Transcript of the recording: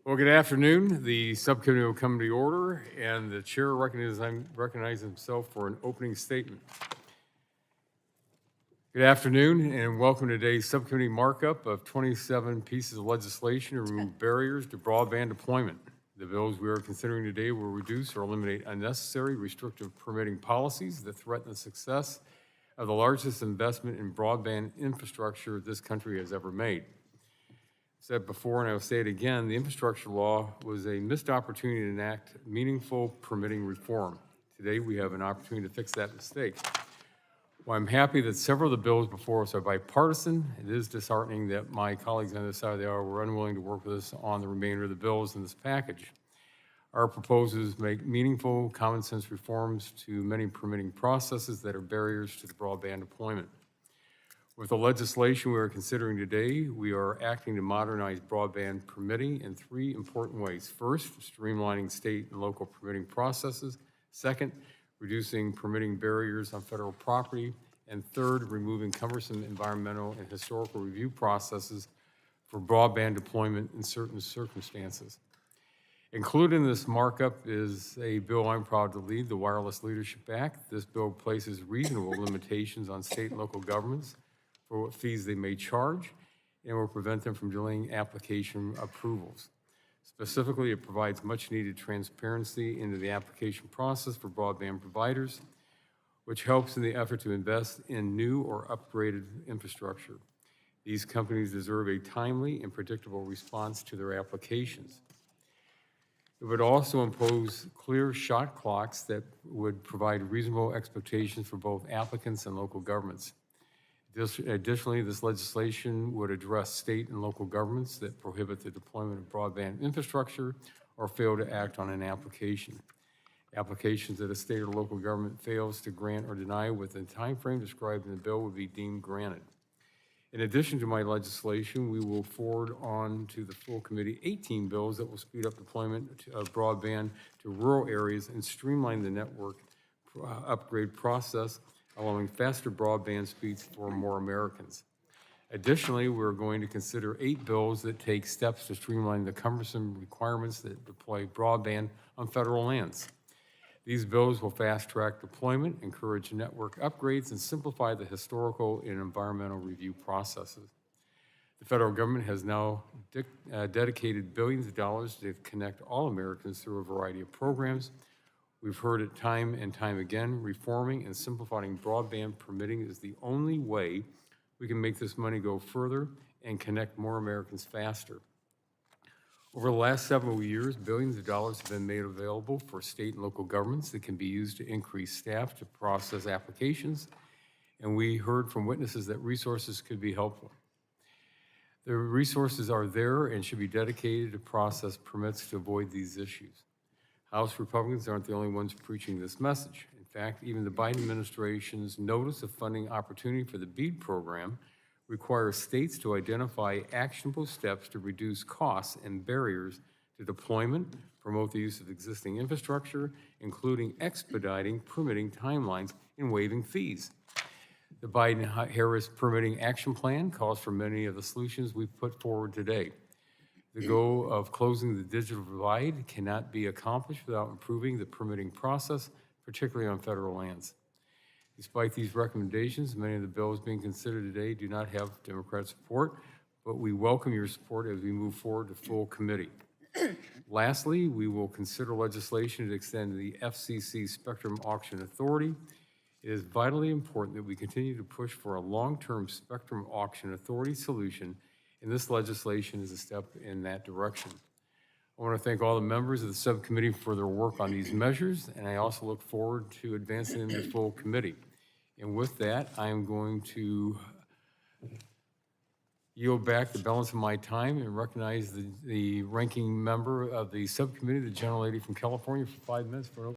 Well, good afternoon. The subcommittee will come to order, and the chair recognizes himself for an opening statement. Good afternoon, and welcome to today's subcommittee markup of 27 pieces of legislation to remove barriers to broadband deployment. The bills we are considering today will reduce or eliminate unnecessary restrictive permitting policies that threaten the success of the largest investment in broadband infrastructure this country has ever made. Said before, and I will say it again, the infrastructure law was a missed opportunity to enact meaningful permitting reform. Today, we have an opportunity to fix that mistake. While I'm happy that several of the bills before us are bipartisan, it is disheartening that my colleagues on this side of the aisle were unwilling to work with us on the remainder of the bills in this package. Our proposals make meaningful, common sense reforms to many permitting processes that are barriers to the broadband deployment. With the legislation we are considering today, we are acting to modernize broadband permitting in three important ways. First, streamlining state and local permitting processes. Second, reducing permitting barriers on federal property. And third, removing cumbersome environmental and historical review processes for broadband deployment in certain circumstances. Included in this markup is a bill I'm proud to lead, the Wireless Leadership Act. This bill places reasonable limitations on state and local governments for what fees they may charge and will prevent them from delaying application approvals. Specifically, it provides much-needed transparency into the application process for broadband providers, which helps in the effort to invest in new or upgraded infrastructure. These companies deserve a timely and predictable response to their applications. It would also impose clear shot clocks that would provide reasonable expectations for both applicants and local governments. Additionally, this legislation would address state and local governments that prohibit the deployment of broadband infrastructure or fail to act on an application. Applications that a state or local government fails to grant or deny within the time frame described in the bill would be deemed granted. In addition to my legislation, we will forward on to the full committee 18 bills that will speed up deployment of broadband to rural areas and streamline the network upgrade process, allowing faster broadband speeds for more Americans. Additionally, we're going to consider 8 bills that take steps to streamline the cumbersome requirements that deploy broadband on federal lands. These bills will fast-track deployment, encourage network upgrades, and simplify the historical and environmental review processes. The federal government has now dedicated billions of dollars to connect all Americans through a variety of programs. We've heard it time and time again, reforming and simplifying broadband permitting is the only way we can make this money go further and connect more Americans faster. Over the last several years, billions of dollars have been made available for state and local governments that can be used to increase staff to process applications, and we heard from witnesses that resources could be helpful. The resources are there and should be dedicated to process permits to avoid these issues. House Republicans aren't the only ones preaching this message. In fact, even the Biden administration's notice of funding opportunity for the BEAD program requires states to identify actionable steps to reduce costs and barriers to deployment, promote the use of existing infrastructure, including expediting permitting timelines and waiving fees. The Biden-Harris Permitting Action Plan calls for many of the solutions we've put forward today. The goal of closing the digital divide cannot be accomplished without improving the permitting process, particularly on federal lands. Despite these recommendations, many of the bills being considered today do not have Democrat support, but we welcome your support as we move forward to full committee. Lastly, we will consider legislation to extend the FCC Spectrum Auction Authority. It is vitally important that we continue to push for a long-term Spectrum Auction Authority solution, and this legislation is a step in that direction. I want to thank all the members of the subcommittee for their work on these measures, and I also look forward to advancing them to full committee. And with that, I am going to yield back the balance of my time and recognize the ranking member of the subcommittee, the gentlelady from California, for 5 minutes for an opening.